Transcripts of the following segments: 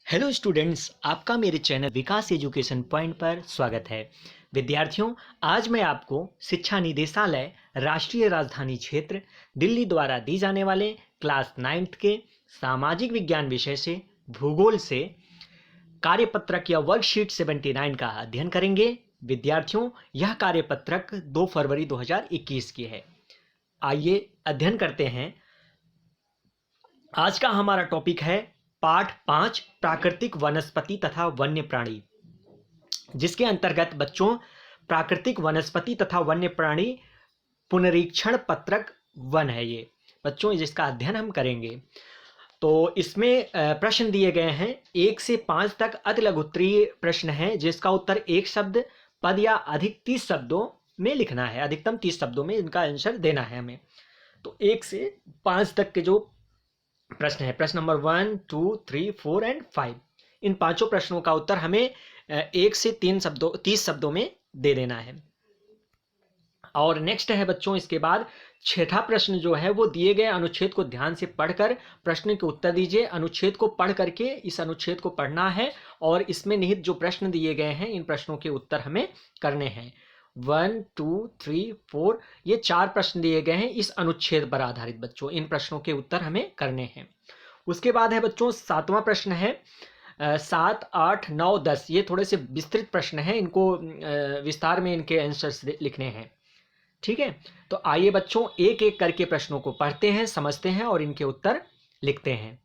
Hello students, आपका मेरे channel विकास education point पर स्वागत है। विद्यार्थियों, आज मैं आपको शिक्षा निदेशालय राष्ट्रीय राजधानी क्षेत्र दिल्ली द्वारा दी जाने वाले क्लास 9th के सामाजिक विज्ञान विषय से भूगोल से कार्यपत्रक या वर्कशीट 79 का अध्ययन करेंगे। विद्यार्थियों, यह कार्यपत्रक 2 फरवरी 2021 की है। आइए अध्ययन करते हैं। आज का हमारा टॉपिक है पाठ 5 प्राकृतिक वनस्पति तथा वन्य प्राणी, जिसके अंतर्गत बच्चों प्राकृतिक वनस्पति तथा वन्य प्राणी पुनरीक्षण पत्रक 1 है ये बच्चों, जिसका अध्ययन हम करेंगे। तो इसमें प्रश्न दिए गए हैं 1 से 5 तक अति लघुत्तरीय प्रश्न है, जिसका उत्तर एक शब्द, पद या अधिक 30 शब्दों में लिखना है। अधिकतम 30 शब्दों में इनका आंसर देना है हमें। तो 1 से 5 तक के जो प्रश्न है, प्रश्न नंबर 1, 2, 3, 4 एंड 5, इन पांचों प्रश्नों का उत्तर हमें 1 से 30 शब्दों में दे देना है। और नेक्स्ट है बच्चों, इसके बाद छठा प्रश्न जो है वो दिए गए अनुच्छेद को ध्यान से पढ़कर प्रश्न के उत्तर दीजिए। अनुच्छेद को पढ़ करके इस अनुच्छेद को पढ़ना है और इसमें निहित जो प्रश्न दिए गए हैं इन प्रश्नों के उत्तर हमें करने हैं। 1, 2, 3, 4 ये 4 प्रश्न दिए गए हैं इस अनुच्छेद पर आधारित बच्चों। इन प्रश्नों के उत्तर हमें करने हैं। उसके बाद है बच्चों 7वां प्रश्न है 7, 8, 9, 10, ये थोड़े से विस्तृत प्रश्न हैं, इनको विस्तार में इनके आंसर्स लिखने हैं। ठीक है, तो आइए बच्चों एक एक करके प्रश्नों को पढ़ते हैं, समझते हैं और इनके उत्तर लिखते हैं।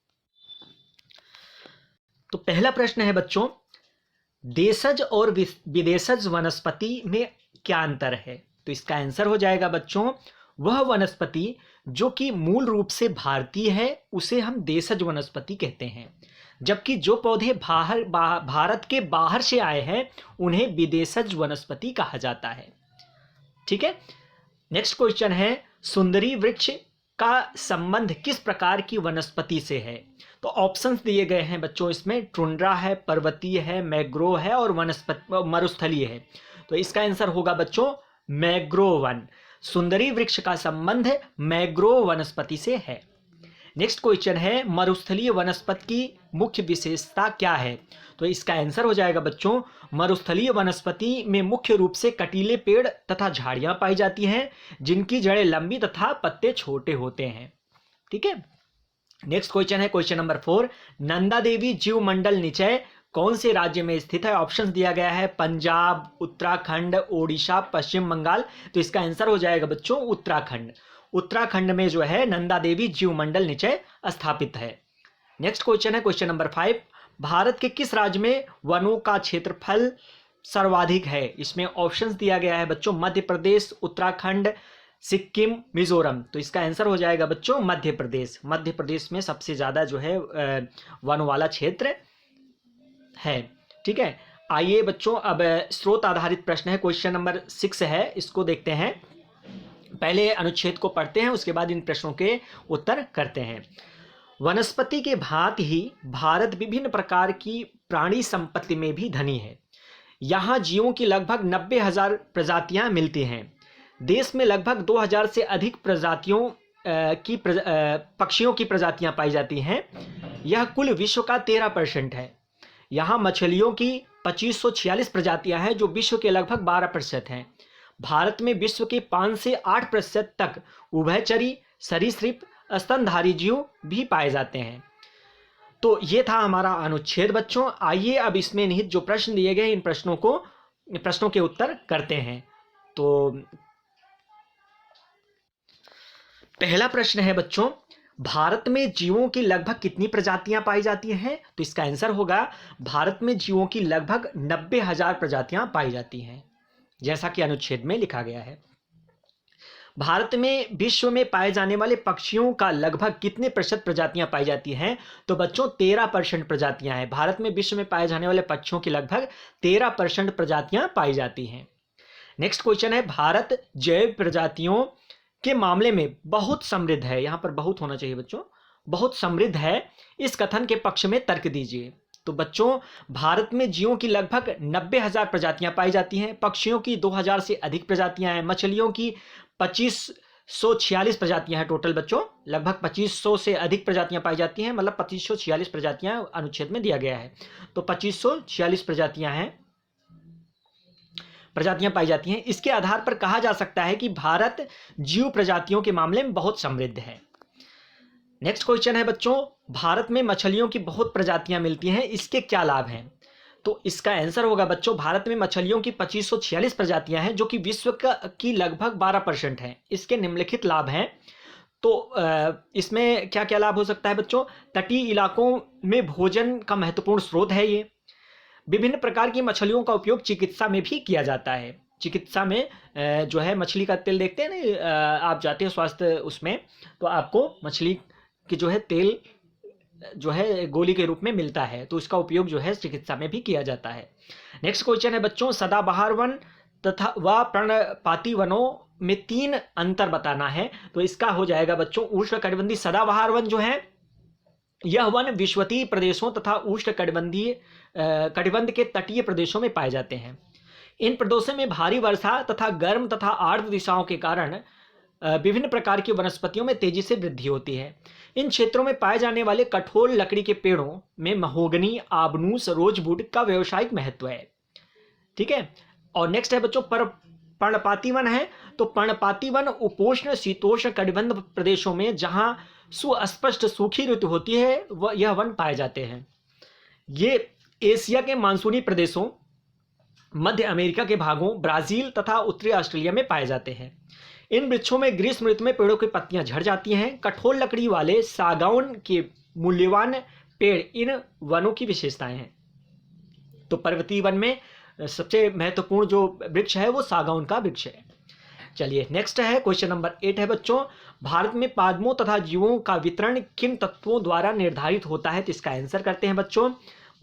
तो पहला प्रश्न है बच्चों, देशज और विदेशज वनस्पति में क्या अंतर है? तो इसका आंसर हो जाएगा बच्चों, वह वनस्पति जो कि मूल रूप से भारतीय है उसे हम देशज वनस्पति कहते हैं, जबकि जो पौधे भारत के बाहर से आए हैं उन्हें विदेशज वनस्पति कहा जाता है। ठीक है, नेक्स्ट क्वेश्चन है, सुंदरी वृक्ष का संबंध किस प्रकार की वनस्पति से है? तो ऑप्शंस दिए गए हैं बच्चों इसमें, टुंड्रा है, पर्वतीय है, मैग्रोव है और मरुस्थलीय है। तो इसका आंसर होगा बच्चों मैग्रोव वन। सुंदरी वृक्ष का संबंध मैग्रोव वनस्पति से है। नेक्स्ट क्वेश्चन है, मरुस्थलीय वनस्पति की मुख्य विशेषता क्या है? तो इसका आंसर हो जाएगा बच्चों, मरुस्थलीय वनस्पति में मुख्य रूप से कटीले पेड़ तथा झाड़ियां पाई जाती हैं, जिनकी जड़ें लंबी तथा पत्ते छोटे होते हैं। ठीक है, नेक्स्ट क्वेश्चन है क्वेश्चन नंबर 4, नंदा देवी जीव मंडल निचय कौन से राज्य में स्थित है? ऑप्शंस दिया गया है पंजाब, उत्तराखंड, ओडिशा, पश्चिम बंगाल। तो इसका आंसर हो जाएगा बच्चों उत्तराखंड। उत्तराखंड में जो है नंदा देवी जीव मंडल निचय स्थापित है। नेक्स्ट क्वेश्चन है क्वेश्चन नंबर 5, भारत के किस राज्य में वनों का क्षेत्रफल सर्वाधिक है? इसमें ऑप्शंस दिया गया है बच्चों मध्य प्रदेश, उत्तराखंड, सिक्किम, मिजोरम। तो इसका आंसर हो जाएगा बच्चों मध्य प्रदेश। मध्य प्रदेश में सबसे ज्यादा जो है वन वाला क्षेत्र है। ठीक है, आइए बच्चों अब स्रोत आधारित प्रश्न है, क्वेश्चन नंबर 6 है, इसको देखते हैं। पहले अनुच्छेद को पढ़ते हैं, उसके बाद इन प्रश्नों के उत्तर करते हैं। वनस्पति के भांति ही भारत विभिन्न प्रकार की प्राणी संपत्ति में भी धनी है। यहाँ जीवों की लगभग 90,000 प्रजातियां मिलती हैं। देश में लगभग 2,000 से अधिक प्रजातियों पक्षियों की प्रजातियां पाई जाती हैं। यह कुल विश्व का 13% है। यहाँ मछलियों की 2546 प्रजातियां हैं, जो विश्व के लगभग 12% हैं। भारत में विश्व के 5 से 8% तक उभयचरी, सरीसृप, स्तनधारी जीव भी पाए जाते हैं। तो ये था हमारा अनुच्छेद बच्चों। आइए अब इसमें निहित जो प्रश्न दिए गए इन प्रश्नों के उत्तर करते हैं। तो पहला प्रश्न है बच्चों, भारत में जीवों की लगभग कितनी प्रजातियां पाई जाती हैं? तो इसका आंसर होगा, भारत में जीवों की लगभग 90,000 प्रजातियां पाई जाती हैं, जैसा कि अनुच्छेद में लिखा गया है। भारत में विश्व में पाए जाने वाले पक्षियों का लगभग कितने प्रतिशत प्रजातियां पाई जाती हैं? तो बच्चों 13% प्रजातियां हैं। भारत में विश्व में पाए जाने वाले पक्षियों की लगभग 13% प्रजातियां पाई जाती हैं। नेक्स्ट क्वेश्चन है, भारत जैव प्रजातियों के मामले में बहुत समृद्ध है। यहां पर बहुत होना चाहिए बच्चों, बहुत समृद्ध है, इस कथन के पक्ष में तर्क दीजिए। तो बच्चों भारत में जीवों की लगभग 90,000 प्रजातियां पाई जाती हैं, पक्षियों की 2,000 से अधिक प्रजातियां हैं, मछलियों की 2546 प्रजातियां हैं टोटल बच्चों, लगभग 2500 से अधिक प्रजातियां पाई जाती हैं, मतलब 2546 प्रजातियां अनुच्छेद में दिया गया है, तो 2546 प्रजातियां पाई जाती हैं। इसके आधार पर कहा जा सकता है कि भारत जीव प्रजातियों के मामले में बहुत समृद्ध है। नेक्स्ट क्वेश्चन है बच्चों, भारत में मछलियों की बहुत प्रजातियां मिलती हैं, इसके क्या लाभ हैं? तो इसका आंसर होगा बच्चों, भारत में मछलियों की 2546 प्रजातियां हैं, जो कि विश्व की लगभग 12% हैं। इसके निम्नलिखित लाभ हैं। तो इसमें क्या क्या लाभ हो सकता है बच्चों? तटीय इलाकों में भोजन का महत्वपूर्ण स्रोत है ये। विभिन्न प्रकार की मछलियों का उपयोग चिकित्सा में भी किया जाता है। चिकित्सा में जो है मछली का तेल देखते हैं ना, आप जाते हैं स्वास्थ्य उसमें, तो आपको मछली की जो है तेल जो है गोली के रूप में मिलता है, तो इसका उपयोग जो है चिकित्सा में भी किया जाता है। नेक्स्ट क्वेश्चन है बच्चों, सदाबहार वन तथा व पर्णपाती वनों में 3 अंतर बताना है। तो इसका हो जाएगा बच्चों, उष्णकटिबंधीय सदाबहार वन जो है, यह वन विषुवतीय प्रदेशों तथा उष्णकटिबंधीय कटिबंध के तटीय प्रदेशों में पाए जाते हैं। इन प्रदेशों में भारी वर्षा तथा गर्म तथा आर्द्र दिशाओं के कारण विभिन्न प्रकार की वनस्पतियों में तेजी से वृद्धि होती है। इन क्षेत्रों में पाए जाने वाले कठोर लकड़ी के पेड़ों में महोगनी, आबनूस, रोजवुड का व्यावसायिक महत्व है। ठीक है। और नेक्स्ट है बच्चों, पर्णपाती वन है। तो पर्णपाती वन उपोष्ण शीतोष्ण कटिबंध प्रदेशों में जहां सुस्पष्ट सूखी ऋतु होती है वह यह वन पाए जाते हैं। ये एशिया के मानसूनी प्रदेशों, मध्य अमेरिका के भागों, ब्राजील तथा उत्तरी ऑस्ट्रेलिया में पाए जाते हैं। इन वृक्षों में ग्रीष्म ऋतु में पेड़ों की पत्तियां झड़ जाती हैं। कठोर लकड़ी वाले सागौन के मूल्यवान पेड़ इन वनों की विशेषताएं हैं। तो पर्वतीय वन में सबसे महत्वपूर्ण जो वृक्ष है वो सागौन का वृक्ष है। चलिए नेक्स्ट है क्वेश्चन नंबर 8 है बच्चों, भारत में पादपों तथा जीवों का वितरण किन तत्वों द्वारा निर्धारित होता है? तो इसका आंसर करते हैं बच्चों,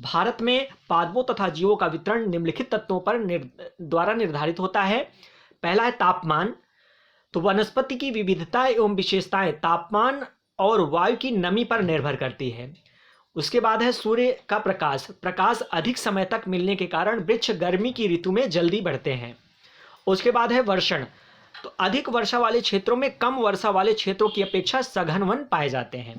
भारत में पादपों तथा जीवों का वितरण निम्नलिखित तत्वों पर द्वारा निर्धारित होता है। पहला है तापमान। तो वनस्पति की विविधता एवं विशेषताएं तापमान और वायु की नमी पर निर्भर करती है। उसके बाद है सूर्य का प्रकाश। प्रकाश अधिक समय तक मिलने के कारण वृक्ष गर्मी की ऋतु में जल्दी बढ़ते हैं। उसके बाद है वर्षण। तो अधिक वर्षा वाले क्षेत्रों में कम वर्षा वाले क्षेत्रों की अपेक्षा सघन वन पाए जाते हैं।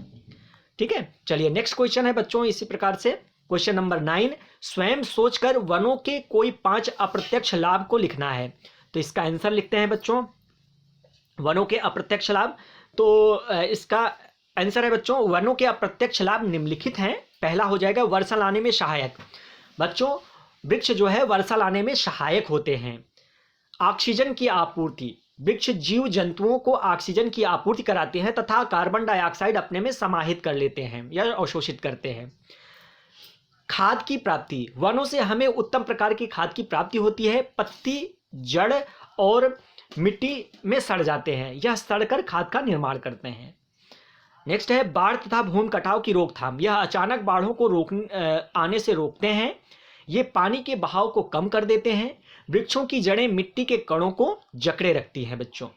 ठीक है। चलिए नेक्स्ट क्वेश्चन है बच्चों इसी प्रकार से, क्वेश्चन नंबर 9, स्वयं सोचकर वनों के कोई 5 अप्रत्यक्ष लाभ को लिखना है। तो इसका आंसर लिखते हैं बच्चों, वनों के अप्रत्यक्ष लाभ। तो इसका आंसर है बच्चों, वनों के अप्रत्यक्ष लाभ निम्नलिखित हैं। पहला हो जाएगा वर्षा लाने में सहायक। बच्चों वृक्ष जो है वर्षा लाने में सहायक होते हैं। ऑक्सीजन की आपूर्ति, वृक्ष जीव जंतुओं को ऑक्सीजन की आपूर्ति कराते हैं तथा कार्बन डाइऑक्साइड अपने में समाहित कर लेते हैं या अवशोषित करते हैं। खाद की प्राप्ति, वनों से हमें उत्तम प्रकार की खाद की प्राप्ति होती है। पत्ती, जड़ और मिट्टी में सड़ जाते हैं, यह सड़कर खाद का निर्माण करते हैं। नेक्स्ट है बाढ़ तथा भूमि कटाव की रोकथाम। यह अचानक बाढ़ों को आने से रोकते हैं। ये पानी के बहाव को कम कर देते हैं। वृक्षों की जड़ें मिट्टी के कणों को जकड़े रखती हैं बच्चों।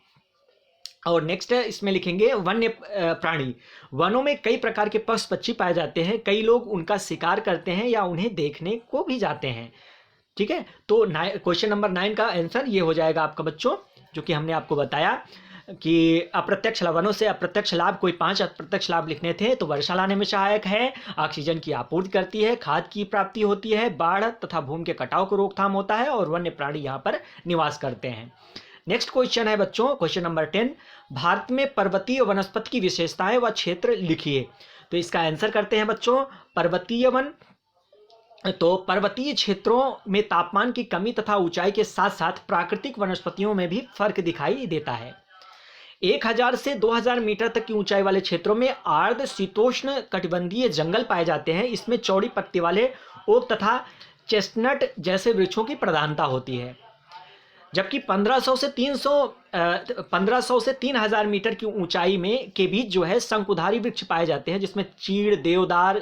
और नेक्स्ट है इसमें लिखेंगे वन्य प्राणी। वनों में कई प्रकार के पशु पक्षी पाए जाते हैं। कई लोग उनका शिकार करते हैं या उन्हें देखने को भी जाते हैं। ठीक है। तो क्वेश्चन नंबर 9 का आंसर ये हो जाएगा आपका बच्चों, जो कि हमने आपको बताया कि अप्रत्यक्ष वनों से अप्रत्यक्ष लाभ कोई 5 अप्रत्यक्ष लाभ लिखने थे। तो वर्षा लाने में सहायक है, ऑक्सीजन की आपूर्ति करती है, खाद की प्राप्ति होती है, बाढ़ तथा भूमि के कटाव को रोकथाम होता है और वन्य प्राणी यहाँ पर निवास करते हैं। नेक्स्ट क्वेश्चन है बच्चों, क्वेश्चन नंबर 10, भारत में पर्वतीय वनस्पति की विशेषताएं व क्षेत्र लिखिए। तो इसका आंसर करते हैं बच्चों, पर्वतीय वन। तो पर्वतीय क्षेत्रों में तापमान की कमी तथा ऊंचाई के साथ साथ प्राकृतिक वनस्पतियों में भी फर्क दिखाई देता है। 1000 से 2000 मीटर तक की ऊंचाई वाले क्षेत्रों में आर्द्र शीतोष्ण कटिबंधीय जंगल पाए जाते हैं। इसमें चौड़ी पत्ती वाले ओक तथा चेस्टनट जैसे वृक्षों की प्रधानता होती है। जबकि 1500 से 3000 मीटर की ऊंचाई में के बीच जो है शंकुधारी वृक्ष पाए जाते हैं, जिसमें चीड़, देवदार,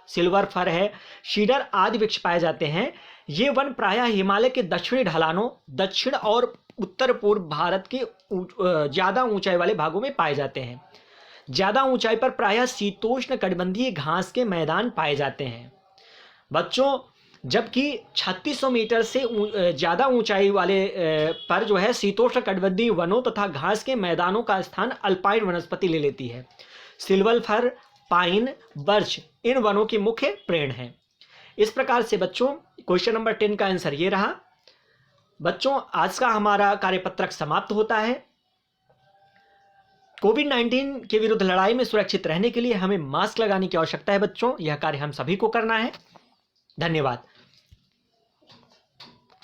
सिल्वर फर है, शीडर आदि वृक्ष पाए जाते हैं। ये वन प्रायः हिमालय के दक्षिणी ढलानों, दक्षिण और उत्तर पूर्व भारत के ज्यादा ऊंचाई वाले भागों में पाए जाते हैं। ज्यादा ऊंचाई पर प्रायः शीतोष्ण कटिबंधीय घास के मैदान पाए जाते हैं। बच्चों जबकि 3600 मीटर से ज़्यादा ऊंचाई वाले पर जो है शीतोष्ण कटिबंधीय वनों तथा घास के मैदानों का स्थान अल्पाइन वनस्पति ले लेती है। सिल्वर फर, पाइन, बर्च इन वनों की मुख्य पेड़ हैं। इस प्रकार से बच्चों क्वेश्चन नंबर 10 का आंसर ये रहा। बच्चों आज का हमारा कार्यपत्रक समाप्त होता है। कोविड-19 के विरुद्ध लड़ाई में सुरक्षित रहने के लिए हमें मास्क लगाने की आवश्यकता है बच्चों, यह कार्य हम सभी को करना है। धन्यवाद।